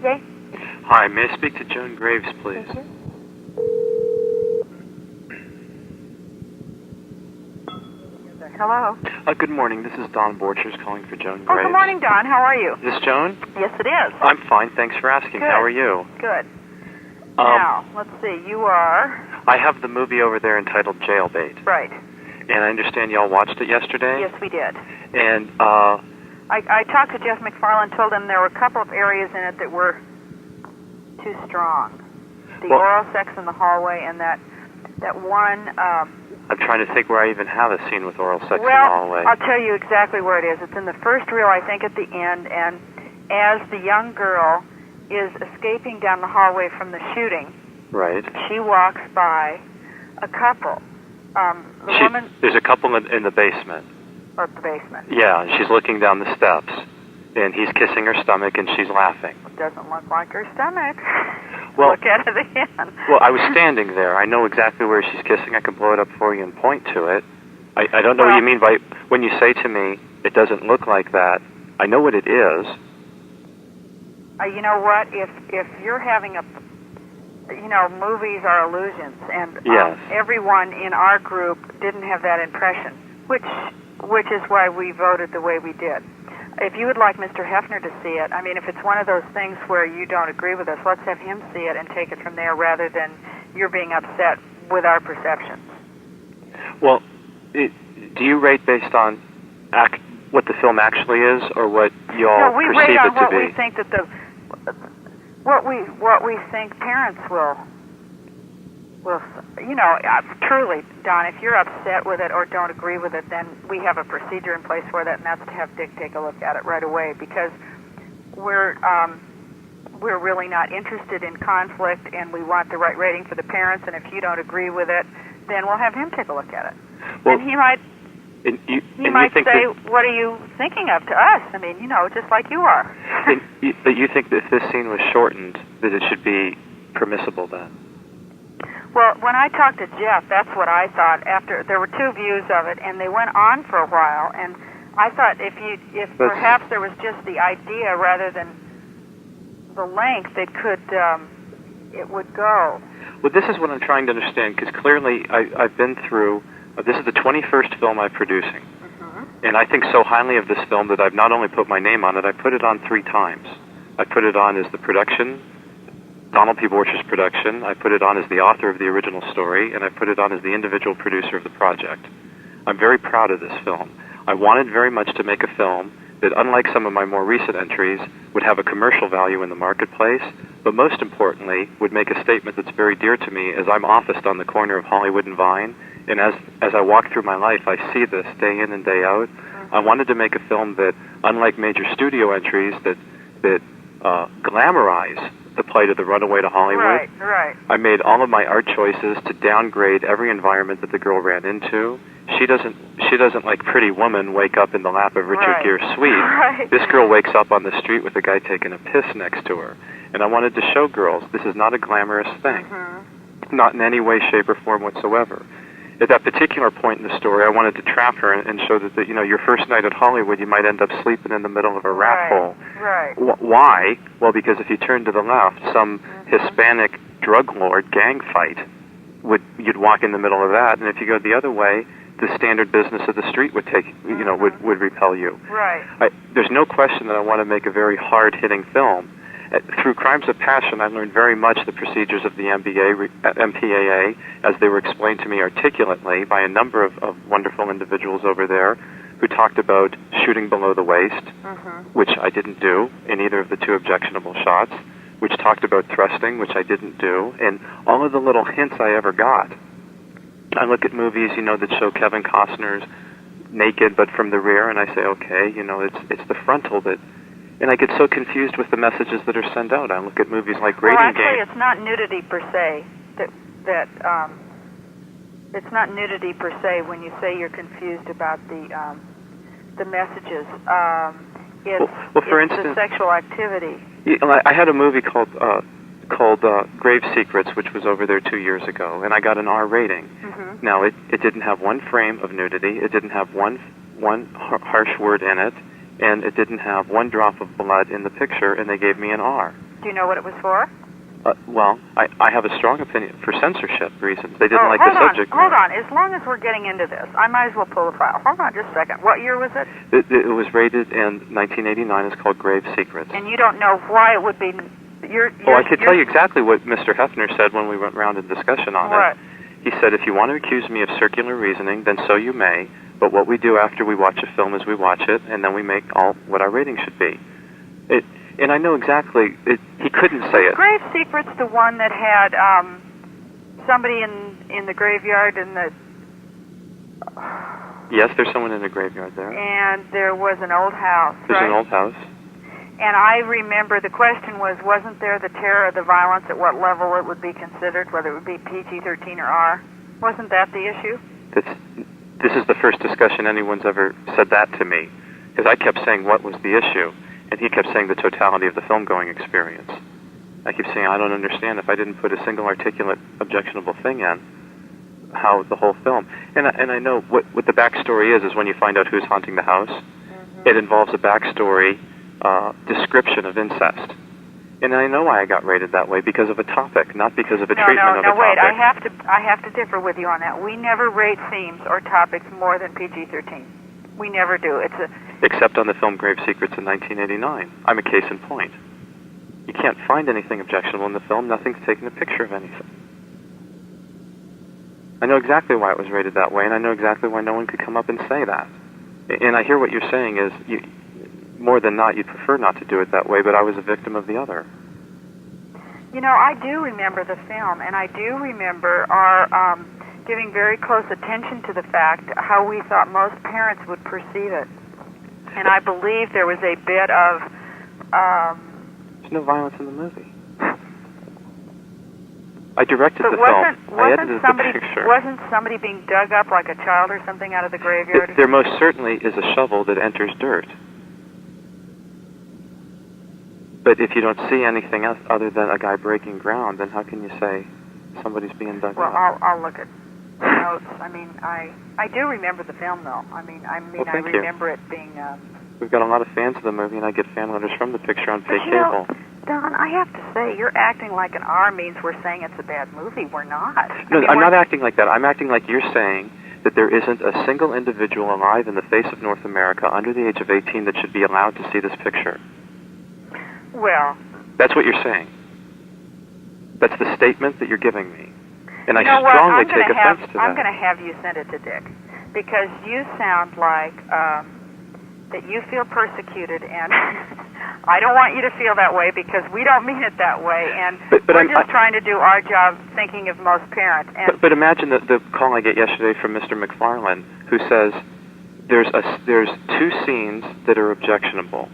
Yay. Hi, may I speak to Joan Graves, please? Thank you. Hello. Good morning. This is Don Borchers calling for Joan Graves. Oh, good morning, Don. How are you? Is this Joan? Yes, it is. I'm fine. Thanks for asking. Good. How are you? Good. Now, let's see. You are... I have the movie over there entitled Jailbait. Right. And I understand y'all watched it yesterday? Yes, we did. And, I talked to Jeff McFarland, told him there were a couple of areas in it that were too strong. The oral sex in the hallway and that one... I'm trying to think where I even have a scene with oral sex in the hallway. I'll tell you exactly where it is. It's in the first reel, I think, at the end, and as the young girl is escaping down the hallway from the shooting, right, she walks by a couple. There's a couple in the basement. Or the basement. Yeah, she's looking down the steps, and he's kissing her stomach, and she's laughing. It doesn't look like her stomach. Well, look at it again. Well, I was standing there. I know exactly where she's kissing. I can blow it up for you and point to it. I don't know what you mean by when you say to me, it doesn't look like that. I know what it is. You know what? If you're having a... You know, movies are illusions, and yes. Everyone in our group didn't have that impression, which is why we voted the way we did. If you would like Mr. Hefner to see it, I mean, if it's one of those things where you don't agree with us, let's have him see it and take it from there rather than you're being upset with our perceptions. Well, do you rate based on what the film actually is or what you all perceive it to be? No, we rate on what we think that what we think parents will, you know, truly, Don, if you're upset with it or don't agree with it, then we have a procedure in place for that, and that's to have Dick take a look at it right away, because we're really not interested in conflict, and we want the right rating for the parents, and if you don't agree with it, then we'll have him take a look at it. Well, and he might say, what are you thinking of to us? I mean, you know, just like you are. But you think that if this scene was shortened, that it should be permissible then? Well, when I talked to Jeff, that's what I thought. After there were two views of it, and they went on for a while, and I thought if perhaps there was just the idea rather than the length, it would go. Well, this is what I'm trying to understand, because clearly I've been through. This is the 21st film I'm producing, and I think so highly of this film that I've not only put my name on it, I put it on 3 times. I put it on as the production. Donald P. Borchers Production. I put it on as the author of the original story, and I put it on as the individual producer of the project. I'm very proud of this film. I wanted very much to make a film that, unlike some of my more recent entries, would have a commercial value in the marketplace, but most importantly, would make a statement that's very dear to me as I'm officed on the corner of Hollywood and Vine, and as I walk through my life, I see this day in and day out. I wanted to make a film that, unlike major studio entries that glamorize the plight of the runaway to Hollywood. Right. I made all of my art choices to downgrade every environment that the girl ran into. She doesn't like Pretty Woman wake up in the lap of Richard Gere's suite. Right. This girl wakes up on the street with a guy taking a piss next to her. And I wanted to show girls this is not a glamorous thing. Not in any way, shape, or form whatsoever. At that particular point in the story, I wanted to trap her and show that, you know, your first night at Hollywood, you might end up sleeping in the middle of a rat hole. Right. Why? Well, because if you turn to the left, some Hispanic drug lord gang fight, you'd walk in the middle of that, and if you go the other way, the standard business of the street would would repel you. Right. There's no question that I want to make a very hard-hitting film. Through Crimes of Passion, I learned very much the procedures of the MPAA as they were explained to me articulately by a number of wonderful individuals over there who talked about shooting below the waist, which I didn't do in either of the 2 objectionable shots, which talked about thrusting, which I didn't do, and all of the little hints I ever got. I look at movies, you know, that show Kevin Costner's naked but from the rear, and I say, okay, you know, it's the frontal that... And I get so confused with the messages that are sent out. I look at movies like Rating Game. Well, actually, it's not nudity per se. It's not nudity per se when you say you're confused about the messages. For instance, the sexual activity. I had a movie called Grave Secrets, which was over there 2 years ago, and I got an R rating. Now, it didn't have one frame of nudity. It didn't have one harsh word in it. And it didn't have one drop of blood in the picture, and they gave me an R. Do you know what it was for? Well, I have a strong opinion for censorship reasons. They didn't like the subject. Hold on. As long as we're getting into this, I might as well pull the file. Hold on just a second. What year was it? It was rated in 1989. It's called Grave Secrets. And you don't know why it would be... I could tell you exactly what Mr. Hefner said when we went round in discussion on it. He said, if you want to accuse me of circular reasoning, then so you may, but what we do after we watch a film is we watch it, and then we make what our rating should be. And I know exactly, he couldn't say it. Grave Secrets the one that had somebody in the graveyard and the... Yes, there's someone in the graveyard there. And there was an old house, There's an old house. And I remember the question was, wasn't there the terror of the violence, at what level it would be considered, whether it would be PG-13 or R? Wasn't that the issue? This is the first discussion anyone's ever said that to me, because I kept saying what was the issue, and he kept saying the totality of the film-going experience. I keep saying, I don't understand if I didn't put a single articulate, objectionable thing in, how the whole film... And I know what the backstory is when you find out who's haunting the house. Mm-hmm. It involves a backstory description of incest. And I know why I got rated that way, because of a topic, not because of a treatment of a topic. No, wait, I have to differ with you on that. We never rate themes or topics more than PG-13. We never do. Except on the film Grave Secrets in 1989. I'm a case in point. You can't find anything objectionable in the film. Nothing's taken a picture of anything. I know exactly why it was rated that way, and I know exactly why no one could come up and say that. And I hear what you're saying is, more than not, you'd prefer not to do it that way, but I was a victim of the other. You know, I do remember the film, and I do remember our giving very close attention to the fact how we thought most parents would perceive it. And I believe there was a bit of... There's no violence in the movie. I directed the film. I edited the picture. Wasn't somebody being dug up like a child or something out of the graveyard? There most certainly is a shovel that enters dirt. But if you don't see anything else other than a guy breaking ground, then how can you say somebody's being dug up? Well, I'll look at the notes. I mean, I do remember the film, though. I remember it being... We've got a lot of fans of the movie, and I get fan letters from the picture on pay cable. Don, I have to say, you're acting like an R means we're saying it's a bad movie. We're not. No, I'm not acting like that. I'm acting like you're saying that there isn't a single individual alive in the face of North America under the age of 18 that should be allowed to see this picture. Well... That's what you're saying. That's the statement that you're giving me. And I strongly take offense to that. I'm going to have you send it to Dick, because you sound like that you feel persecuted, and I don't want you to feel that way, because we don't mean it that way, and we're just trying to do our job thinking of most parents. And but imagine the call I get yesterday from Mr. McFarlane, who says there's two scenes that are objectionable.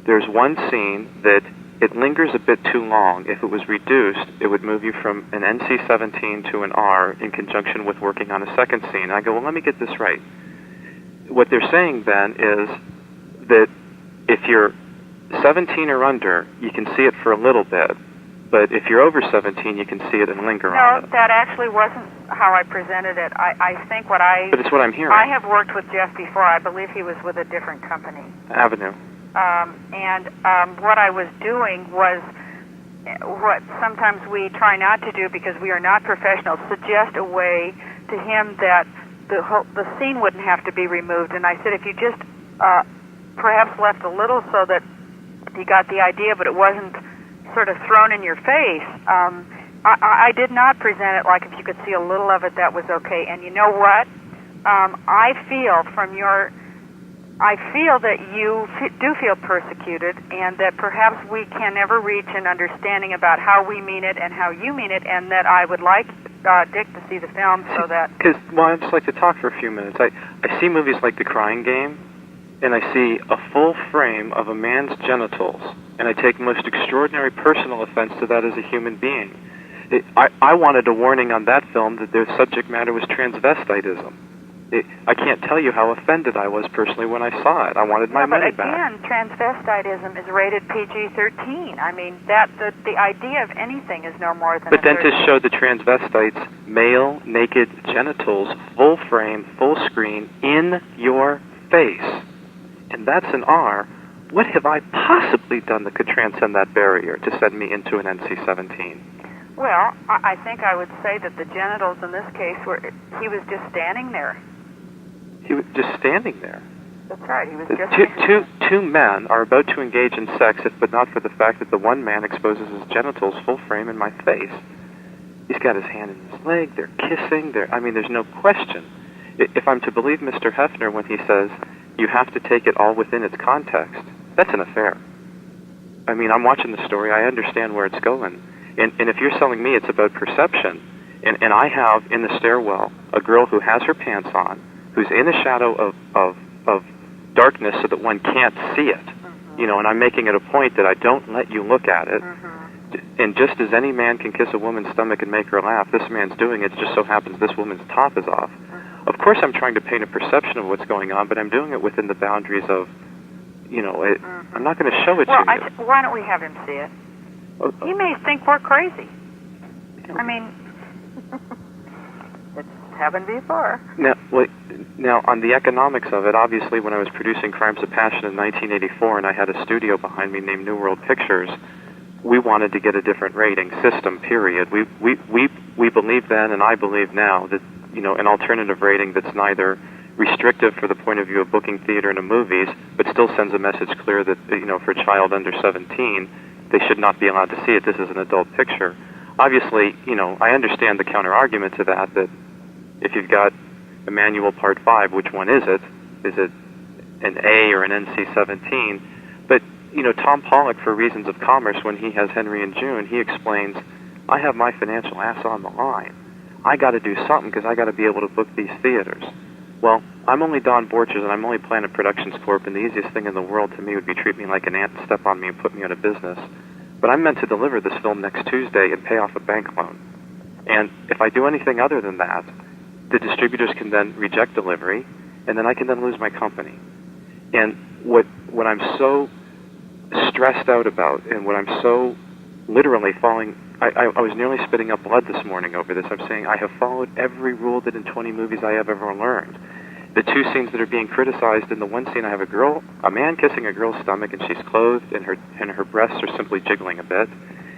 There's one scene that it lingers a bit too long. If it was reduced, it would move you from an NC-17 to an R in conjunction with working on a second scene. And I go, well, let me get this right. What they're saying then is that if you're 17 or under, you can see it for a little bit. But if you're over 17, you can see it and linger on it. No, that actually wasn't how I presented it. I think what I... But it's what I'm hearing. I have worked with Jeff before. I believe he was with a different company. Avenue. What I was doing was what sometimes we try not to do because we are not professionals, suggest a way to him that the scene wouldn't have to be removed. And I said, if you just perhaps left a little so that you got the idea, but it wasn't sort of thrown in your face. I did not present it like if you could see a little of it, that was okay. And you know what? I feel that you do feel persecuted, and that perhaps we can never reach an understanding about how we mean it and how you mean it, and that I would like Dick to see the film so that... Well, I'd just like to talk for a few minutes. I see movies like The Crying Game, and I see a full frame of a man's genitals, and I take most extraordinary personal offense to that as a human being. I wanted a warning on that film that their subject matter was transvestitism. I can't tell you how offended I was personally when I saw it. I wanted my money back. But again, transvestitism is rated PG-13. I mean, the idea of anything is no more than... But then to show the transvestites' male, naked genitals, full frame, full screen, in your face, and that's an R. what have I possibly done that could transcend that barrier to send me into an NC-17? Well, I think I would say that the genitals in this case were, he was just standing there. He was just standing there. That's right, he was just... Two men are about to engage in sex, if but not for the fact that the one man exposes his genitals full frame in my face. He's got his hand in his leg, they're kissing, there's no question. If I'm to believe Mr. Hefner when he says, you have to take it all within its context, that's an affair. I'm watching the story, I understand where it's going. And if you're telling me it's about perception, and I have in the stairwell a girl who has her pants on, who's in a shadow of darkness so that one can't see it, and I'm making it a point that I don't let you look at it. And just as any man can kiss a woman's stomach and make her laugh, this man's doing it. It just so happens this woman's top is off. Of course I'm trying to paint a perception of what's going on, but I'm doing it within the boundaries of, I'm not going to show it to you. Why don't we have him see it? He may think we're crazy. It's happened before. Now, on the economics of it, obviously when I was producing Crimes of Passion in 1984 and I had a studio behind me named New World Pictures, we wanted to get a different rating system, period. We believe then, and I believe now, that, an alternative rating that's neither restrictive for the point of view of booking theater and movies, but still sends a message clear that, for a child under 17, they should not be allowed to see it. This is an adult picture. Obviously, I understand the counter-argument to that if you've got Emmanuel Part 5, which one is it? Is it an A or an NC-17? But, Tom Pollock, for reasons of commerce, when he has Henry and June, he explains, I have my financial ass on the line. I got to do something because I got to be able to book these theaters. Well, I'm only Don Borchers, and I'm only Planet Productions Corp, and the easiest thing in the world to me would be treat me like an ant, step on me, and put me out of business. But I'm meant to deliver this film next Tuesday and pay off a bank loan. And if I do anything other than that, the distributors can then reject delivery, and then I can then lose my company. And what I'm so stressed out about, and what I'm so literally falling... I was nearly spitting up blood this morning over this. I'm saying I have followed every rule that in 20 movies I have ever learned. The two scenes that are being criticized, in the one scene I have a man kissing a girl's stomach and she's clothed and her breasts are simply jiggling a bit.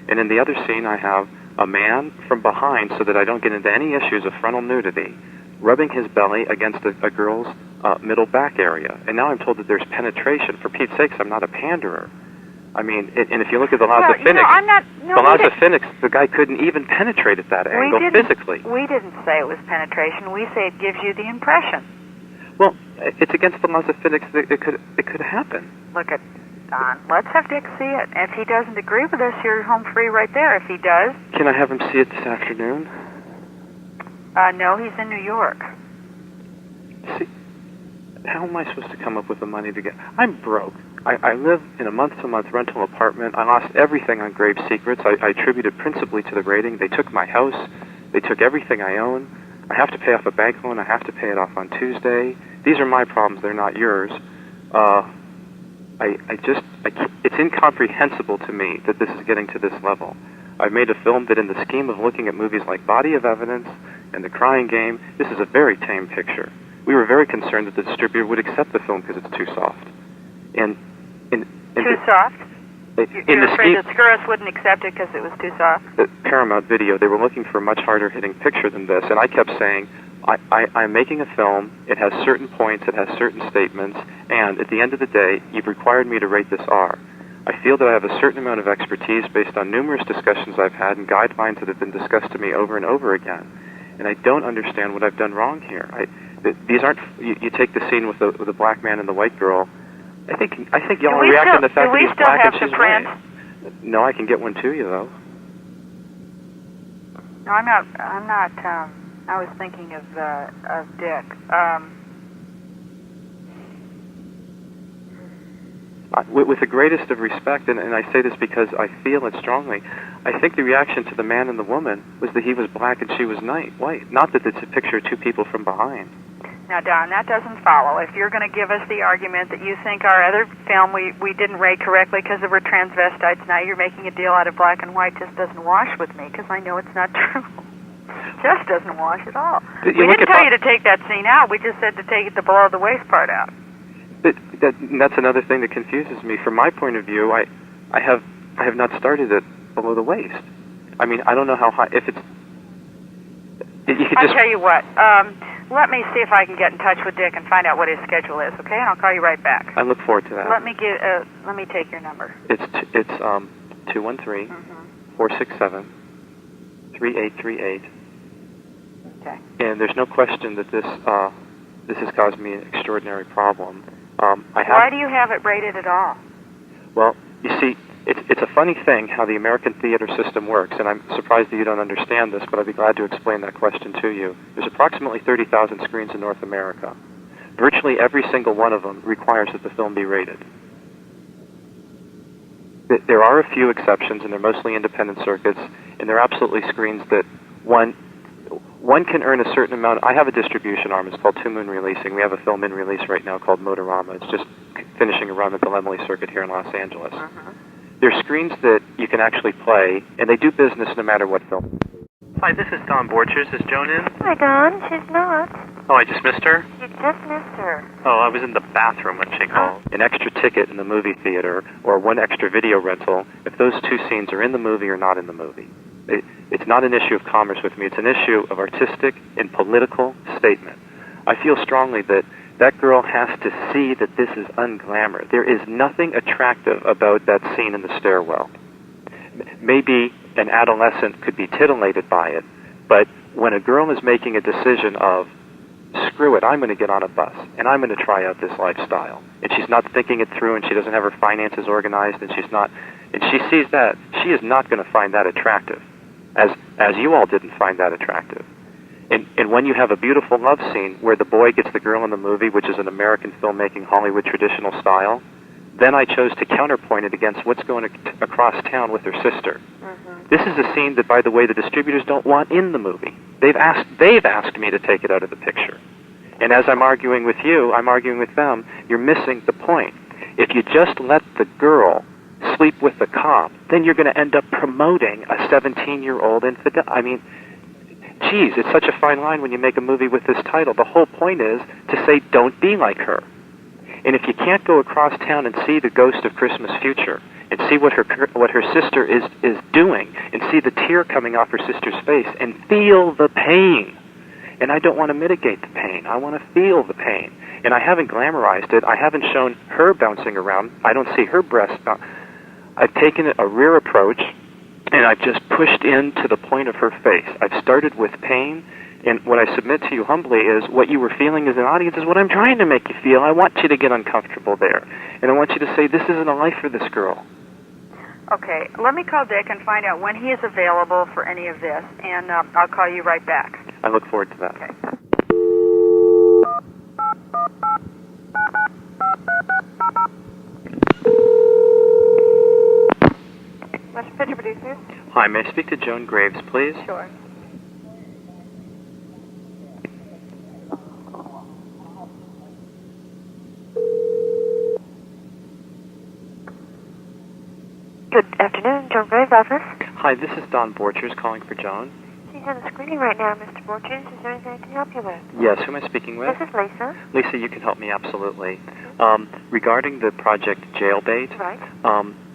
And in the other scene I have a man from behind, so that I don't get into any issues of frontal nudity, rubbing his belly against a girl's middle back area. And now I'm told that there's penetration. For Pete's sakes, I'm not a panderer. And if you look at the Laws of Phoenix, the guy couldn't even penetrate at that angle physically. We didn't say it was penetration. We say it gives you the impression. Well, it's against the Laws of Physics that it could happen. Look at Don. Let's have Dick see it. If he doesn't agree with us, you're home free right there. If he does... Can I have him see it this afternoon? No, he's in New York. See, how am I supposed to come up with the money to get... I'm broke. I live in a month-to-month rental apartment. I lost everything on Grave Secrets. I attribute it principally to the rating. They took my house. They took everything I own. I have to pay off a bank loan. I have to pay it off on Tuesday. These are my problems. They're not yours. It's incomprehensible to me that this is getting to this level. I've made a film that, in the scheme of looking at movies like Body of Evidence and The Crying Game, this is a very tame picture. We were very concerned that the distributor would accept the film because it's too soft. Too soft? You're afraid that Skouras wouldn't accept it because it was too soft? Paramount Video, they were looking for a much harder-hitting picture than this, and I kept saying, I'm making a film, it has certain points, it has certain statements, and at the end of the day, you've required me to rate this R. I feel that I have a certain amount of expertise based on numerous discussions I've had and guidelines that have been discussed to me over and over again, and I don't understand what I've done wrong here. These aren't... You take the scene with the black man and the white girl. I think y'all are reacting to the fact that he's black and she's white. No, I can get one to you, though. No, I'm not, I was thinking of Dick. With the greatest of respect, and I say this because I feel it strongly, I think the reaction to the man and the woman was that he was black and she was white. Not that it's a picture of two people from behind. Now, Don, that doesn't follow. If you're going to give us the argument that you think our other film we didn't rate correctly because we're transvestites, now you're making a deal out of black and white, just doesn't wash with me, because I know it's not true. Just doesn't wash at all. We didn't tell you to take that scene out. We just said to take the below the waist part out. But that's another thing that confuses me. From my point of view, I have not started it below the waist. I mean, I don't know how high. If it's, you could just. I'll tell you what. Let me see if I can get in touch with Dick and find out what his schedule is. Okay, and I'll call you right back. I look forward to that. Let me take your number. It's 213-467-3838. Okay. And there's no question that this has caused me an extraordinary problem. Why do you have it rated at all? Well, you see, it's a funny thing how the American theater system works, and I'm surprised that you don't understand this, but I'd be glad to explain that question to you. There's approximately 30,000 screens in North America. Virtually every single one of them requires that the film be rated. There are a few exceptions, and they're mostly independent circuits, and they're absolutely screens that one can earn a certain amount. I have a distribution arm. It's called Two Moon Releasing. We have a film in release right now called Motorama. It's just finishing a run at the Lemley Circuit here in Los Angeles. They're screens that you can actually play, and they do business no matter what film. Hi, this is Don Borchers. Is Joan in? Hi, Don. She's not. Oh, I just missed her? You just missed her. Oh, I was in the bathroom when she called. An extra ticket in the movie theater or one extra video rental, if those two scenes are in the movie or not in the movie. It's not an issue of commerce with me. It's an issue of artistic and political statement. I feel strongly that that girl has to see that this is unglamorous. There is nothing attractive about that scene in the stairwell. Maybe an adolescent could be titillated by it, but when a girl is making a decision of, screw it, I'm going to get on a bus, and I'm going to try out this lifestyle, and she's not thinking it through, and she doesn't have her finances organized, and she sees that, she is not going to find that attractive, as you all didn't find that attractive. And when you have a beautiful love scene where the boy gets the girl in the movie, which is an American filmmaking Hollywood traditional style, then I chose to counterpoint it against what's going across town with her sister. This is a scene that, by the way, the distributors don't want in the movie. They've asked me to take it out of the picture. And as I'm arguing with you, I'm arguing with them, you're missing the point. If you just let the girl sleep with the cop, then you're going to end up promoting a 17-year-old infidel. I mean, geez, it's such a fine line when you make a movie with this title. The whole point is to say, don't be like her. And if you can't go across town and see the Ghost of Christmas Future and see what her sister is doing and see the tear coming off her sister's face and feel the pain. And I don't want to mitigate the pain. I want to feel the pain. And I haven't glamorized it. I haven't shown her bouncing around. I don't see her breast. I've taken a rear approach, and I've just pushed in to the point of her face. I've started with pain, and what I submit to you humbly is what you were feeling as an audience is what I'm trying to make you feel. I want you to get uncomfortable there. And I want you to say, this isn't a life for this girl. Okay, let me call Dick and find out when he is available for any of this, and I'll call you right back. I look forward to that. Okay. Motion Picture Producers? Hi, may I speak to Joan Graves, please? Sure. Good afternoon, Joan Graves' office. Hi, this is Don Borchers calling for Joan. She's in a screening right now, Mr. Borchers. Is there anything I can help you with? Yes, who am I speaking with? This is Lisa. Lisa, you can help me absolutely. Regarding the project Jailbait, Right.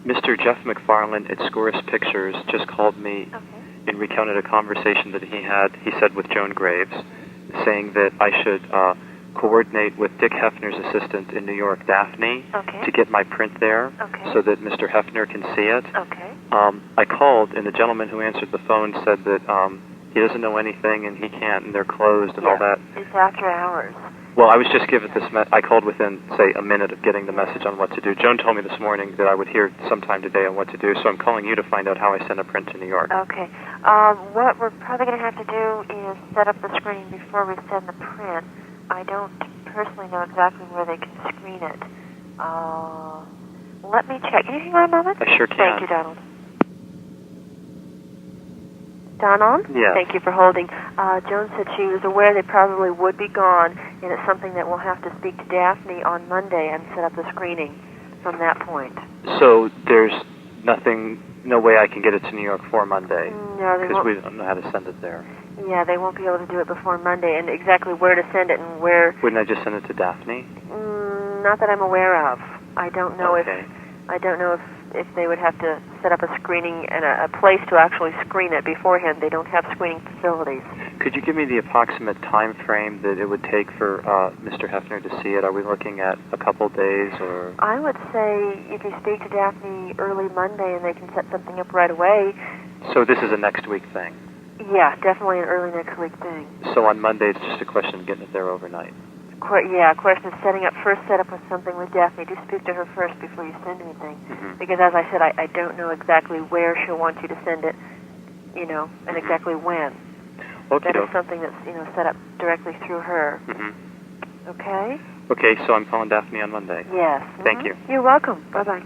Mr. Jeff McFarland at Scorus Pictures just called me and recounted a conversation that he said with Joan Graves, saying that I should coordinate with Dick Hefner's assistant in New York, Daphne, to get my print there so that Mr. Hefner can see it. I called, and the gentleman who answered the phone said that he doesn't know anything and he can't, and they're closed and all that. It's after hours. Well, I was just given this I called within, say, a minute of getting the message on what to do. Joan told me this morning that I would hear sometime today on what to do, so I'm calling you to find out how I send a print to New York. Okay. What we're probably going to have to do is set up the screening before we send the print. I don't personally know exactly where they can screen it. Let me check. Can you hang on a moment? I sure can. Thank you, Donald. Donald? Yes. Thank you for holding. Joan said she was aware they probably would be gone, and it's something that we'll have to speak to Daphne on Monday and set up the screening from that point. So there's no way I can get it to New York for Monday? No, they won't. Because we don't know how to send it there. Yeah, they won't be able to do it before Monday, and exactly where to send it and where... Wouldn't I just send it to Daphne? not that I'm aware of. I don't know Okay. if they would have to set up a screening and a place to actually screen it beforehand. They don't have screening facilities. Could you give me the approximate time frame that it would take for Mr. Hefner to see it? Are we looking at a couple days or? I would say if you speak to Daphne early Monday and they can set something up right away. So this is a next week thing? Yeah, definitely an early next week thing. So on Monday it's just a question of getting it there overnight? Question of setting up with something with Daphne. Do speak to her first before you send anything. Mm-hmm. Because as I said, I don't know exactly where she'll want you to send it, and exactly when. Okay. That is something that's, set up directly through her. Mm-hmm. Okay? Okay, so I'm calling Daphne on Monday. Yes. Thank you. You're welcome. Bye-bye.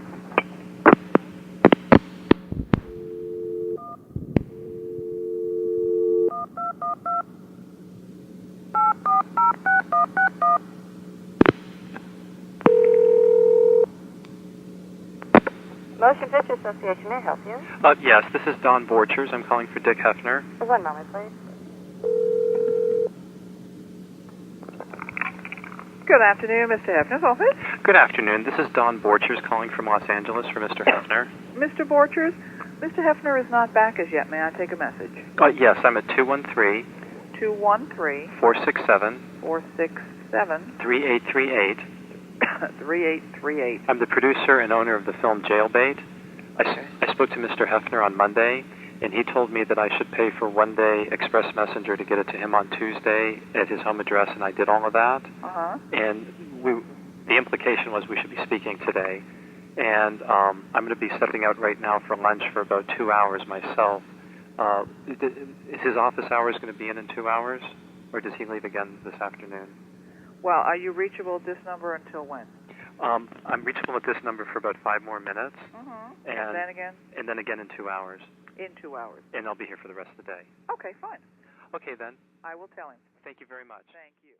Motion Picture Association, may I help you? Yes, this is Don Borchers. I'm calling for Dick Hefner. 1 moment, please. Good afternoon, Mr. Hefner's office. Good afternoon. This is Don Borchers calling from Los Angeles for Mr. Hefner. Mr. Borchers, Mr. Hefner is not back as yet. May I take a message? Yes, I'm at 213 213 467 467 3838. 3838. I'm the producer and owner of the film Jailbait. I spoke to Mr. Hefner on Monday, and he told me that I should pay for one-day express messenger to get it to him on Tuesday at his home address, and I did all of that. Uh-huh. And the implication was we should be speaking today. And I'm going to be stepping out right now for lunch for about 2 hours myself. Is his office hours going to be in 2 hours, or does he leave again this afternoon? Well, are you reachable at this number until when? I'm reachable at this number for about 5 more minutes. Uh-huh. And then again? And then again in 2 hours. In 2 hours. And I'll be here for the rest of the day. Okay, fine. Okay, then. I will tell him. Thank you very much. Thank you.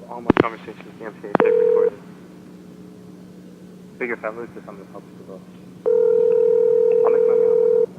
All my conversations with the MPAA tape recorded. Figure if I lose this, I'm going to help you. I'll make money on it.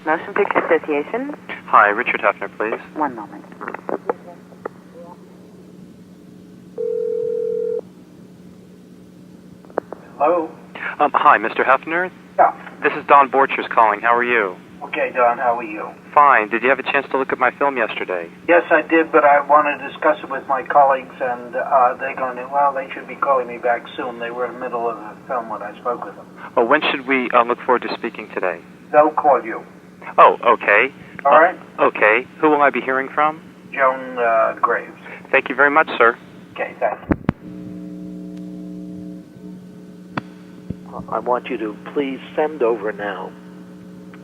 Motion Picture Association. Hi, Richard Hefner, please. 1 moment. Hello? Hi, Mr. Hefner. Yeah. This is Don Borchers calling. How are you? Okay, Don, how are you? Fine. Did you have a chance to look at my film yesterday? Yes, I did, but I want to discuss it with my colleagues, and they're going to, they should be calling me back soon. They were in the middle of the film when I spoke with them. Well, when should we look forward to speaking today? They'll call you. Oh, okay. All right? Okay. Who will I be hearing from? Joan Graves. Thank you very much, sir. Okay, thank you. I want you to please send over now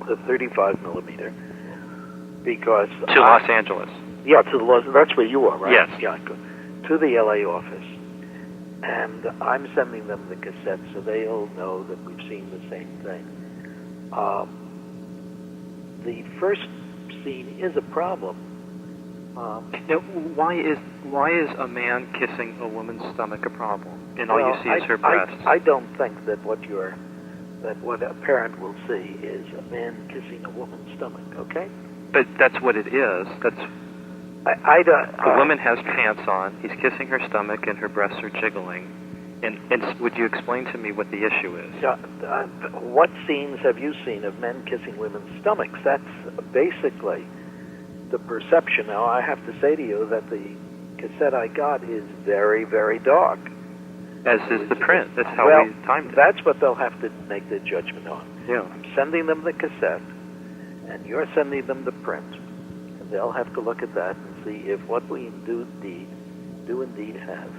the 35 millimeter because To Los Angeles. Yeah, to the that's where you are, right? Yes. Yeah, to the LA office, and I'm sending them the cassette so they'll know that we've seen the same thing. The first scene is a problem. Now, why is a man kissing a woman's stomach a problem? And all you see is her breasts. I don't think that what a parent will see is a man kissing a woman's stomach. Okay. But that's what it is. That's I don't. the woman has pants on. He's kissing her stomach, and her breasts are jiggling. And would you explain to me what the issue is? What scenes have you seen of men kissing women's stomachs? That's basically the perception. Now, I have to say to you that the cassette I got is very, very dark. as is the print. That's how well, we timed it. That's what they'll have to make their judgment on. Yeah. I'm sending them the cassette, and you're sending them the print. And they'll have to look at that and see if what we do indeed have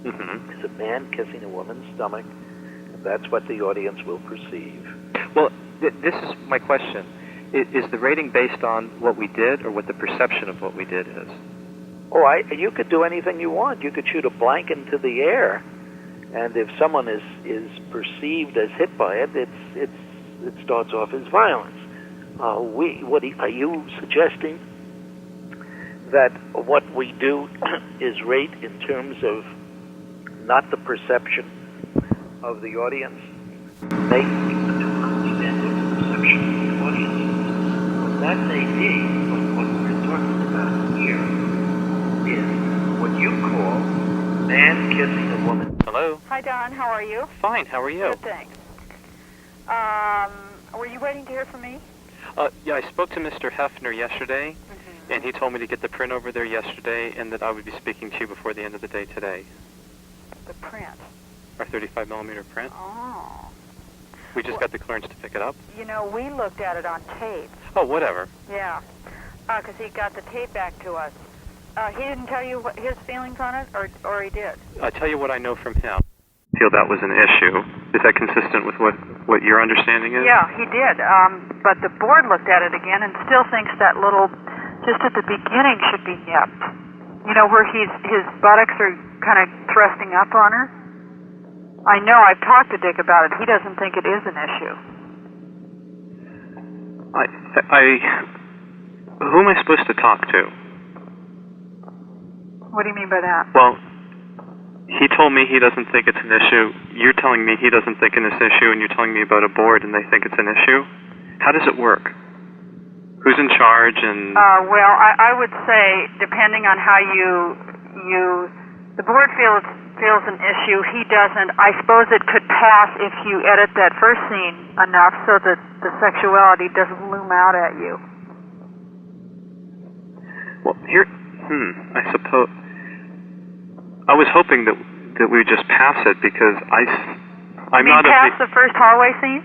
is a man kissing a woman's stomach, and that's what the audience will perceive. Well, this is my question. Is the rating based on what we did or what the perception of what we did is? Oh, you could do anything you want. You could shoot a blank into the air, and if someone is perceived as hit by it, it starts off as violence. Are you suggesting that what we do is rate in terms of not the perception of the audience? They understand the perception of the audience. What that may be, but what we're talking about here is what you call man kissing a woman. Hello? Hi, Don. How are you? Fine. How are you? Good, thanks. Were you waiting to hear from me? Yeah, I spoke to Mr. Hefner yesterday, and he told me to get the print over there yesterday, and that I would be speaking to you before the end of the day today. The print? Our 35mm print. Oh. We just got the clearance to pick it up. You know, we looked at it on tape. Oh, whatever. Yeah, because he got the tape back to us. He didn't tell you what his feelings on it, or he did? I'll tell you what I know from him. I feel that was an issue. Is that consistent with what your understanding is? Yeah, he did. But the board looked at it again and still thinks that little, just at the beginning, should be nipped. You know, where his buttocks are kind of thrusting up on her. I know, I've talked to Dick about it. He doesn't think it is an issue. Who am I supposed to talk to? What do you mean by that? Well, he told me he doesn't think it's an issue. You're telling me he doesn't think it's an issue, and you're telling me about a board and they think it's an issue? How does it work? Who's in charge? And well, I would say, depending on how the board feels an issue, he doesn't. I suppose it could pass if you edit that first scene enough so that the sexuality doesn't loom out at you. Well, here, I suppose. I was hoping that we would just pass it because I'm not pass the first hallway scene?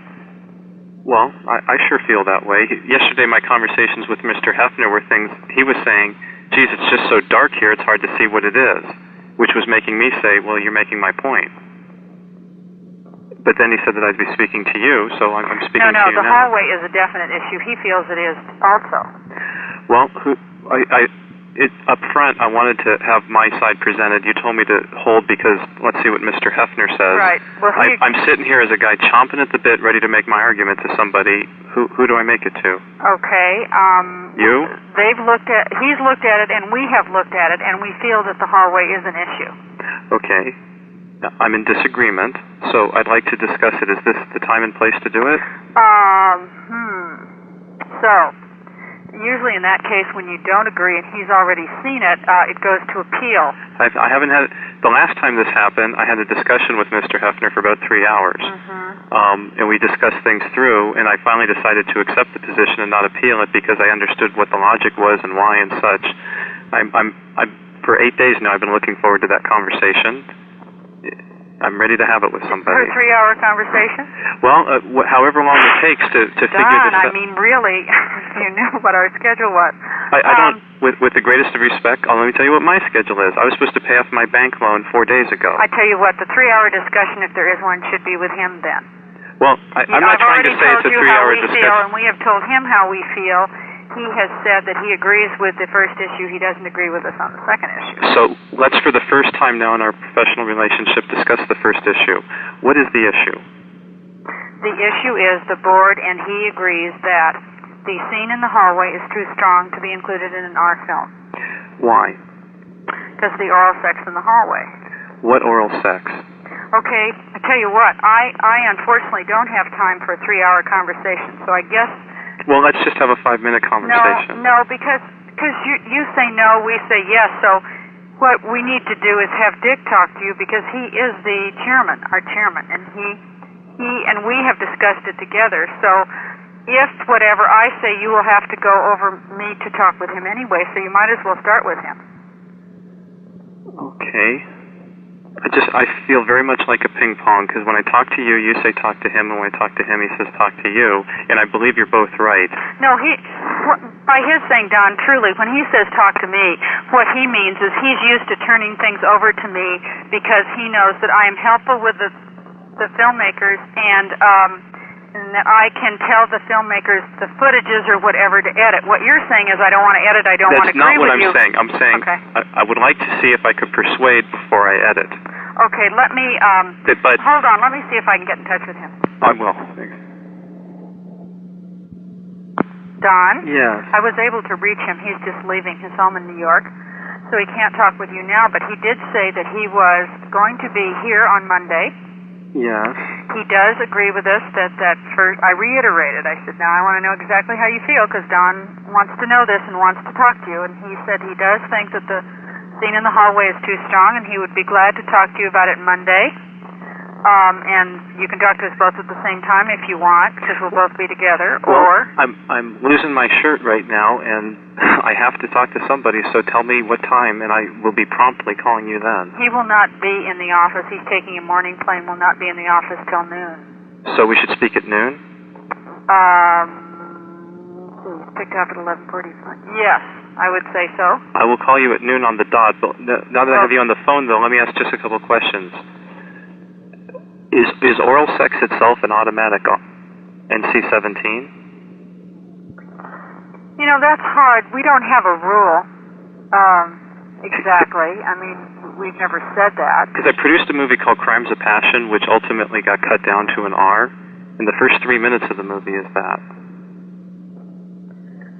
Well, I sure feel that way. Yesterday, my conversations with Mr. Hefner were things he was saying, geez, it's just so dark here, it's hard to see what it is, which was making me say, well, you're making my point. But then he said that I'd be speaking to you, so I'm speaking to you now. No, the hallway is a definite issue. He feels it is also. Well, up front, I wanted to have my side presented. You told me to hold because let's see what Mr. Hefner says. Right. Well, I'm sitting here as a guy chomping at the bit, ready to make my argument to somebody. Who do I make it to? Okay. You? He's looked at it, and we have looked at it, and we feel that the hallway is an issue. Okay. Now, I'm in disagreement, so I'd like to discuss it. Is this the time and place to do it? So, usually in that case, when you don't agree and he's already seen it, it goes to appeal. I haven't had... The last time this happened, I had a discussion with Mr. Hefner for about 3 hours. And we discussed things through, and I finally decided to accept the position and not appeal it because I understood what the logic was and why and such. For 8 days now, I've been looking forward to that conversation. I'm ready to have it with somebody. For a 3-hour conversation? Well, however long it takes to figure this out. I mean, really, if you knew what our schedule was. I don't, with the greatest of respect, let me tell you what my schedule is. I was supposed to pay off my bank loan 4 days ago. I tell you what, the 3-hour discussion, if there is one, should be with him then. Well, I'm not trying to say it's a 3-hour discussion. And we have told him how we feel. He has said that he agrees with the first issue. He doesn't agree with us on the second issue. So let's, for the first time now in our professional relationship, discuss the first issue. What is the issue? The issue is the board, and he agrees that the scene in the hallway is too strong to be included in an R film. Why? Because of the oral sex in the hallway. What oral sex? Okay, I tell you what, I unfortunately don't have time for a 3-hour conversation, so I guess... Well, let's just have a 5-minute conversation. No, because you say no, we say yes, so what we need to do is have Dick talk to you because he is the chairman, our chairman, and he and we have discussed it together, so if whatever I say, you will have to go over me to talk with him anyway, so you might as well start with him. Okay. I feel very much like a ping pong, because when I talk to you, you say talk to him, and when I talk to him, he says talk to you, and I believe you're both right. No, by his saying, Don, truly, when he says talk to me, what he means is he's used to turning things over to me because he knows that I am helpful with the filmmakers, and that I can tell the filmmakers the footages or whatever to edit. What you're saying is I don't want to edit, I don't want to agree with you. That's not what I'm saying. I'm saying okay. I would like to see if I could persuade before I edit. Okay, let me, hold on, let me see if I can get in touch with him. I will. Don? Yes. I was able to reach him. He's just leaving his home in New York, so he can't talk with you now, but he did say that he was going to be here on Monday. Yes. He does agree with us that first, I reiterated, I said, now I want to know exactly how you feel, because Don wants to know this and wants to talk to you, and he said he does think that the scene in the hallway is too strong, and he would be glad to talk to you about it Monday. And you can talk to us both at the same time if you want, because we'll both be together. Well, or I'm losing my shirt right now, and I have to talk to somebody. So tell me what time, and I will be promptly calling you then. He will not be in the office. He's taking a morning plane. Will not be in the office till noon. So we should speak at noon. He's picked up at 11:45. Yes, I would say so. I will call you at noon on the dot. But now that I have you on the phone, though, let me ask just a couple questions. Is oral sex itself an automatic NC-17? You know, that's hard. We don't have a rule exactly. I mean, we've never said that. Because I produced a movie called Crimes of Passion, which ultimately got cut down to an R, and the first 3 minutes of the movie is that.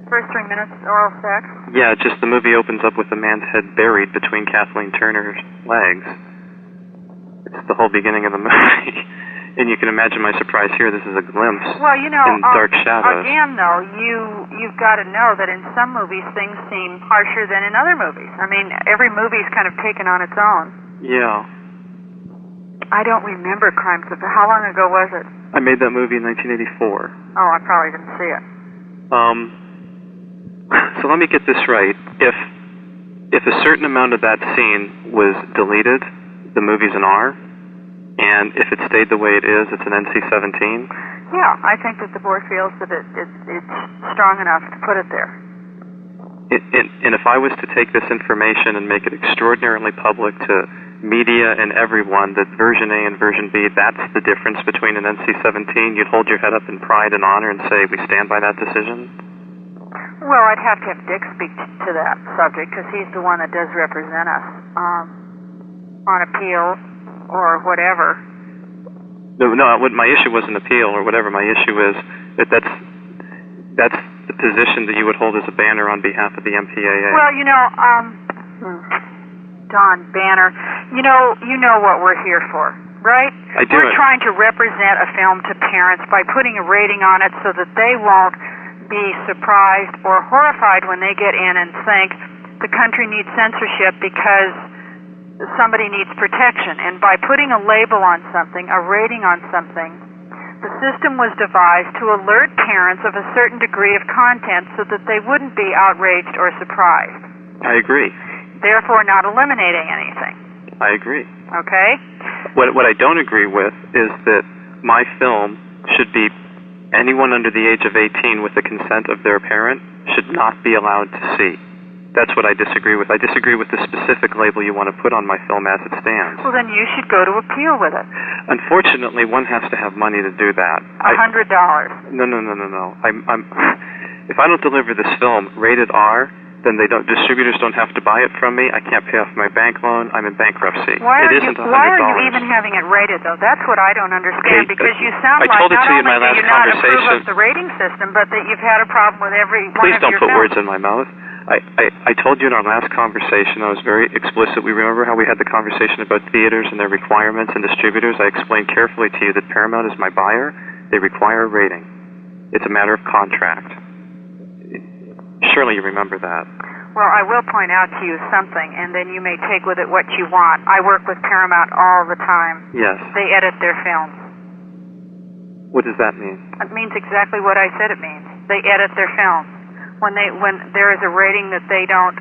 First 3 minutes, oral sex? Yeah, just the movie opens up with a man's head buried between Kathleen Turner's legs. It's the whole beginning of the movie. And you can imagine my surprise here. This is a glimpse in dark shadows. Again, though, you've got to know that in some movies things seem harsher than in other movies. I mean, every movie's kind of taken on its own. Yeah. I don't remember Crimes of... How long ago was it? I made that movie in 1984. Oh, I probably didn't see it. So let me get this right. If a certain amount of that scene was deleted, the movie's an R, and if it stayed the way it is, it's an NC-17? Yeah, I think that the board feels that it's strong enough to put it there. And if I was to take this information and make it extraordinarily public to media and everyone, that version A and version B, that's the difference between an NC-17, you'd hold your head up in pride and honor and say, we stand by that decision? Well, I'd have to have Dick speak to that subject, because he's the one that does represent us. On appeal or whatever. No, my issue wasn't appeal or whatever. My issue is that's the position that you would hold as a banner on behalf of the MPAA. Well, Don, banner, you know what we're here for, right? I do. We're trying to represent a film to parents by putting a rating on it so that they won't be surprised or horrified when they get in and think the country needs censorship because somebody needs protection. And by putting a label on something, a rating on something, the system was devised to alert parents of a certain degree of content so that they wouldn't be outraged or surprised. I agree. Therefore, not eliminating anything. I agree. Okay? What I don't agree with is that my film should be anyone under the age of 18 with the consent of their parent should not be allowed to see. That's what I disagree with. I disagree with the specific label you want to put on my film as it stands. Well, then you should go to appeal with it. Unfortunately, one has to have money to do that. $100. No. If I don't deliver this film rated R, then distributors don't have to buy it from me. I can't pay off my bank loan. I'm in bankruptcy. Why are you $100. even having it rated, though? That's what I don't understand, because you sound I told like it to you in my last not only do you not approve conversation. of the rating system, but that you've had a problem with every one Please of your don't put films. words in my mouth. I told you in our last conversation, I was very explicit. We remember how we had the conversation about theaters and their requirements and distributors. I explained carefully to you that Paramount is my buyer. They require a rating. It's a matter of contract. Surely you remember that. Well, I will point out to you something, and then you may take with it what you want. I work with Paramount all the time. Yes. They edit their films. What does that mean? It means exactly what I said it means. They edit their films. When there is a rating that they don't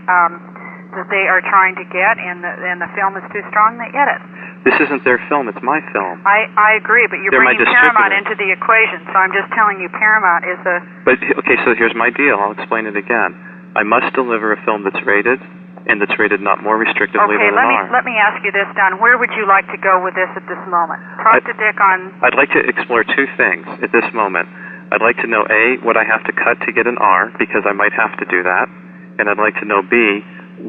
that they are trying to get, and the film is too strong, they edit. This isn't their film, it's my film. I agree, but you're They're my bringing Paramount distributor. into the equation, so I'm just telling you Paramount is the... But, okay, so here's my deal. I'll explain it again. I must deliver a film that's rated, and that's rated not more restrictively Okay, than an R. let me ask you this, Don. Where would you like to go with this at this moment? Talk to Dick on... I'd like to explore two things at this moment. I'd like to know, A, what I have to cut to get an R, because I might have to do that. And I'd like to know, B,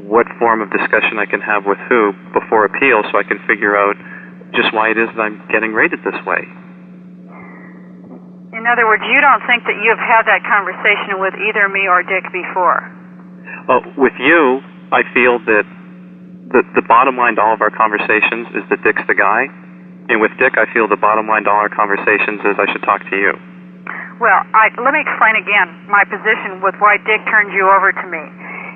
what form of discussion I can have with who before appeal so I can figure out just why it is that I'm getting rated this way. In other words, you don't think that you've had that conversation with either me or Dick before? With you, I feel that the bottom line to all of our conversations is that Dick's the guy. And with Dick, I feel the bottom line to all our conversations is I should talk to you. Well, let me explain again my position with why Dick turned you over to me.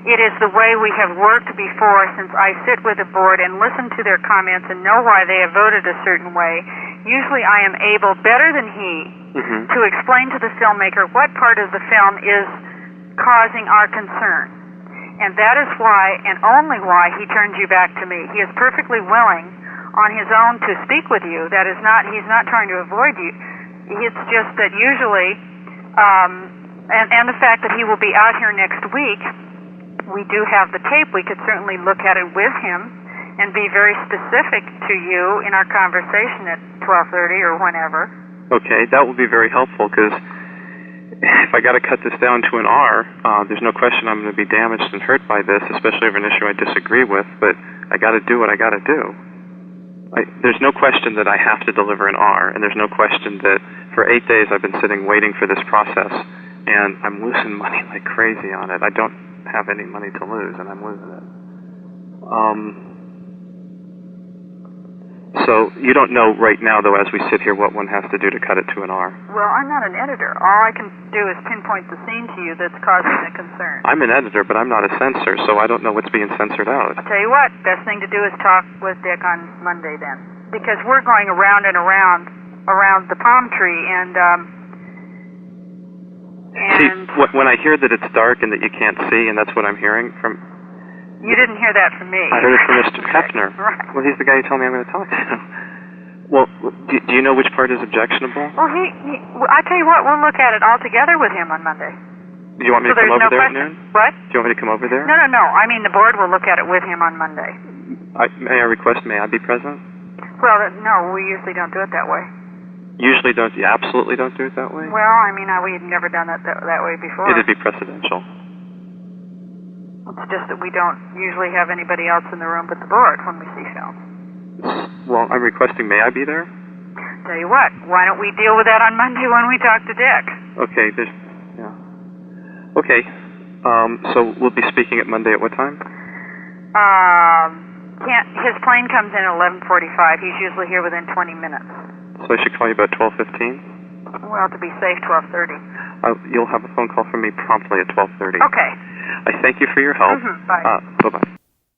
It is the way we have worked before, since I sit with the board and listen to their comments and know why they have voted a certain way. Usually I am able, better than he, to explain to the filmmaker what part of the film is causing our concern. And that is why, and only why, he turned you back to me. He is perfectly willing on his own to speak with you. That is not, he's not trying to avoid you. It's just that usually, and the fact that he will be out here next week, we do have the tape. We could certainly look at it with him and be very specific to you in our conversation at 12:30 or whenever. Okay, that would be very helpful, because if I got to cut this down to an R, there's no question I'm going to be damaged and hurt by this, especially over an issue I disagree with, but I got to do what I got to do. There's no question that I have to deliver an R, and there's no question that for 8 days I've been sitting waiting for this process, and I'm losing money like crazy on it. I don't have any money to lose, and I'm losing it. So you don't know right now, though, as we sit here, what one has to do to cut it to an R. Well, I'm not an editor. All I can do is pinpoint the scene to you that's causing the concern. I'm an editor, but I'm not a censor, so I don't know what's being censored out. I'll tell you what, best thing to do is talk with Dick on Monday then. Because we're going around and around the palm tree, and see, when I hear that it's dark and that you can't see, and that's what I'm hearing from... You didn't hear that from me. I heard it from Mr. Hefner. Right. Well, he's the guy you told me I'm going to talk to. Well, do you know which part is objectionable? Well, I tell you what, we'll look at it all together with him on Monday. Do you want me to come over there at noon? What? Do you want me to come over there? No. I mean, the board will look at it with him on Monday. May I request, may I be present? Well, no, we usually don't do it that way. Usually don't, you absolutely don't do it that way? Well, I mean, we've never done it that way before. It'd be precedential. It's just that we don't usually have anybody else in the room but the board when we see films. Well, I'm requesting, may I be there? Tell you what, why don't we deal with that on Monday when we talk to Dick? Okay, Okay, so we'll be speaking at Monday at what time? His plane comes in at 11:45. He's usually here within 20 minutes. So I should call you about 12:15? Well, to be safe, 12:30. You'll have a phone call from me promptly at 12:30. Okay. I thank you for your help. Bye. Bye-bye.